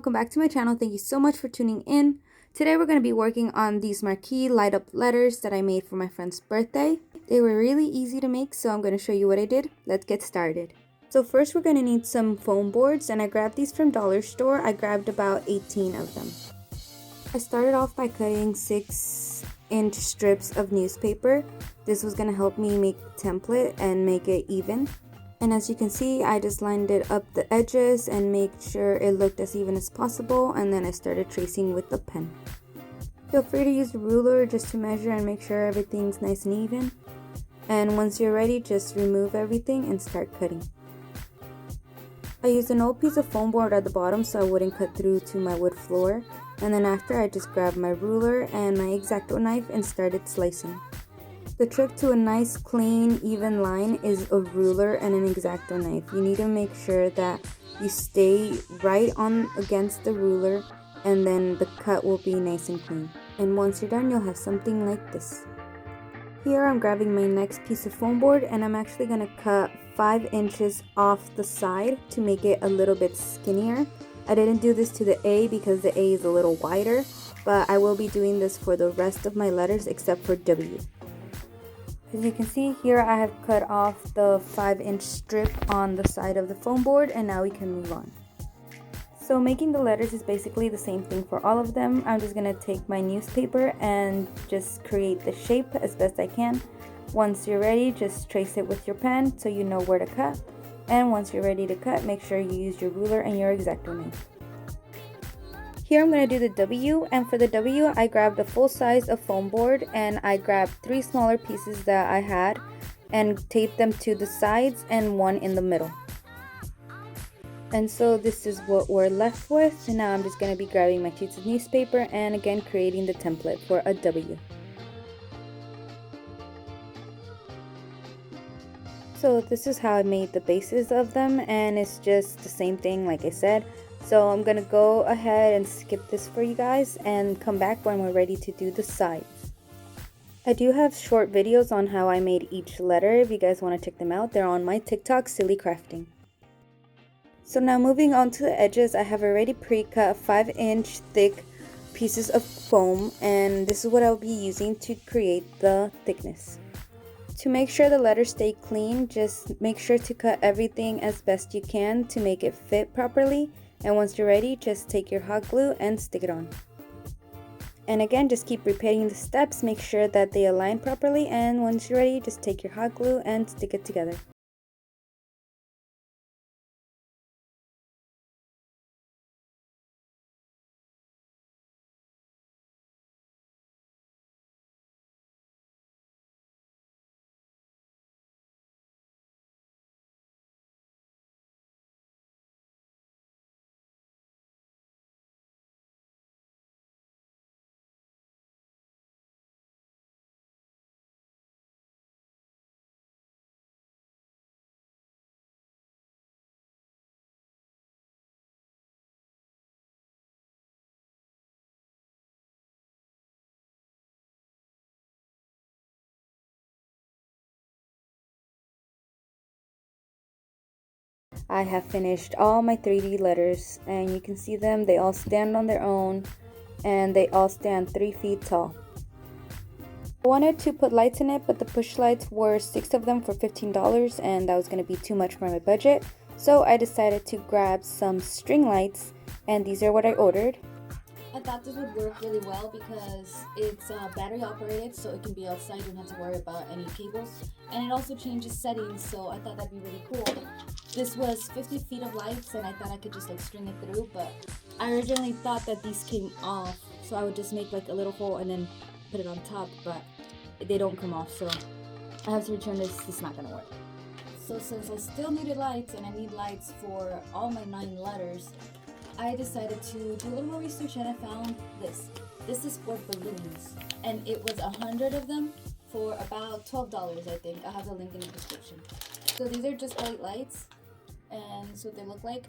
welcome back to my channel. Thank you so much for tuning in. Today we're going to be working on these marquee light up letters that I made for my friend's birthday. They were really easy to make, so I'm going to show you what I did. Let's get started. So first we're going to need some foam boards, and I grabbed these from dollar store. I grabbed about 18 of them. I started off by cutting 6-inch strips of newspaper. This was going to help me make the template and make it even. And as you can see, I just lined it up the edges and make sure it looked as even as possible, and then I started tracing with the pen. Feel free to use a ruler just to measure and make sure everything's nice and even. And once you're ready, just remove everything and start cutting. I used an old piece of foam board at the bottom so I wouldn't cut through to my wood floor. And then after, I just grabbed my ruler and my exacto knife and started slicing. The trick to a nice, clean, even line is a ruler and an exacto knife. You need to make sure that you stay right on against the ruler, and then the cut will be nice and clean. And once you're done, you'll have something like this. Here I'm grabbing my next piece of foam board, and I'm actually going to cut 5 inches off the side to make it a little bit skinnier. I didn't do this to the A because the A is a little wider, but I will be doing this for the rest of my letters except for W. As you can see here, I have cut off the 5-inch strip on the side of the foam board, and now we can move on. So making the letters is basically the same thing for all of them. I'm just going to take my newspaper and just create the shape as best I can. Once you're ready, just trace it with your pen so you know where to cut. And once you're ready to cut, make sure you use your ruler and your exacto knife. Here I'm going to do the W, and for the W I grabbed a full size of foam board, and I grabbed 3 smaller pieces that I had and taped them to the sides and one in the middle. And so this is what we're left with, and now I'm just going to be grabbing my sheets of newspaper and again creating the template for a W. So this is how I made the bases of them, and it's just the same thing like I said. So I'm gonna go ahead and skip this for you guys and come back when we're ready to do the sides. I do have short videos on how I made each letter. If you guys want to check them out, they're on my TikTok, Silly Crafting. So now moving on to the edges, I have already pre-cut 5-inch thick pieces of foam, and this is what I'll be using to create the thickness. To make sure the letters stay clean, just make sure to cut everything as best you can to make it fit properly. And once you're ready, just take your hot glue and stick it on. And again, just keep repeating the steps, make sure that they align properly, and once you're ready, just take your hot glue and stick it together. I have finished all my 3D letters, and you can see them. They all stand on their own, and they all stand 3 feet tall. I wanted to put lights in it, but the push lights were 6 of them for $15, and that was going to be too much for my budget. So I decided to grab some string lights, and these are what I ordered. I thought this would work really well because it's battery operated, so it can be outside. You don't have to worry about any cables, and it also changes settings, so I thought that'd be really cool. This was 50 feet of lights, and I thought I could just like string it through, but I originally thought that these came off, so I would just make like a little hole and then put it on top, but they don't come off, so I have to return this. It's not gonna work. So since I still needed lights, and I need lights for all my 9 letters, I decided to do a little more research, and I found this. This is for balloons, and it was 100 of them for about $12, I think. I'll have the link in the description. So these are just white lights, and this is what they look like.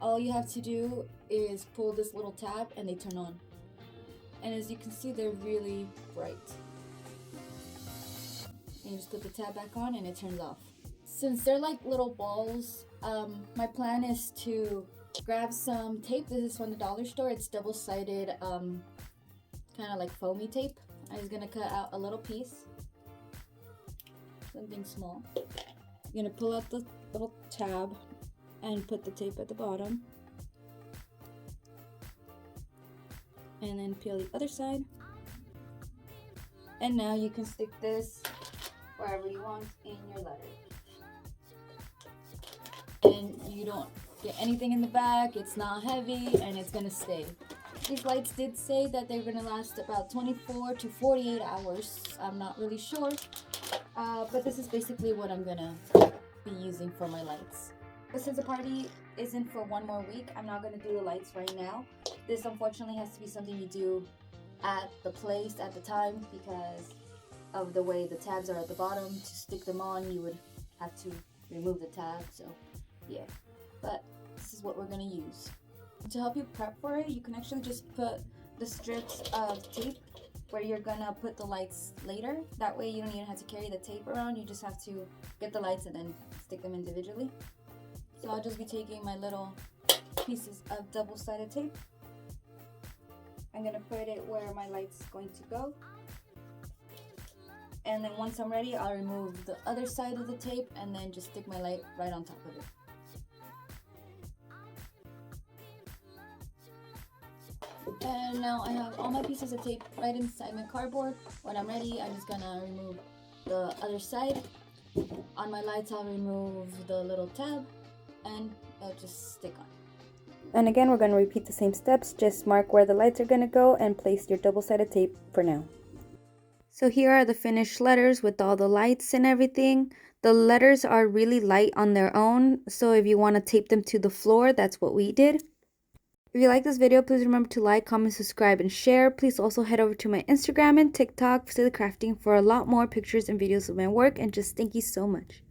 All you have to do is pull this little tab, and they turn on. And as you can see, they're really bright. And you just put the tab back on, and it turns off. Since they're like little balls, my plan is to grab some tape. This is from the dollar store. It's double-sided, kind of like foamy tape. I'm just gonna cut out a little piece, something small. You're gonna pull out the little tab and put the tape at the bottom, and then peel the other side. And now you can stick this wherever you want in your letter. And you don't get anything in the back, it's not heavy, and it's gonna stay. These lights did say that they're gonna last about 24 to 48 hours. I'm not really sure, but this is basically what I'm gonna be using for my lights. But since the party isn't for one more week, I'm not gonna do the lights right now. This unfortunately has to be something you do at the place at the time because of the way the tabs are at the bottom. To stick them on, you would have to remove the tab, so yeah. But this is what we're gonna use. To help you prep for it, you can actually just put the strips of tape where you're gonna put the lights later. That way you don't even have to carry the tape around, you just have to get the lights and then stick them individually. So I'll just be taking my little pieces of double-sided tape. I'm gonna put it where my light's going to go. And then once I'm ready, I'll remove the other side of the tape and then just stick my light right on top of it. And now I have all my pieces of tape right inside my cardboard. When I'm ready, I'm just gonna remove the other side. On my lights, I'll remove the little tab and it'll just stick on. And again, we're going to repeat the same steps. Just mark where the lights are going to go and place your double-sided tape for now. So here are the finished letters with all the lights and everything. The letters are really light on their own, so if you want to tape them to the floor, that's what we did. If you like this video, please remember to like, comment, subscribe, and share. Please also head over to my Instagram and TikTok, Silly Crafting, for a lot more pictures and videos of my work. And just thank you so much.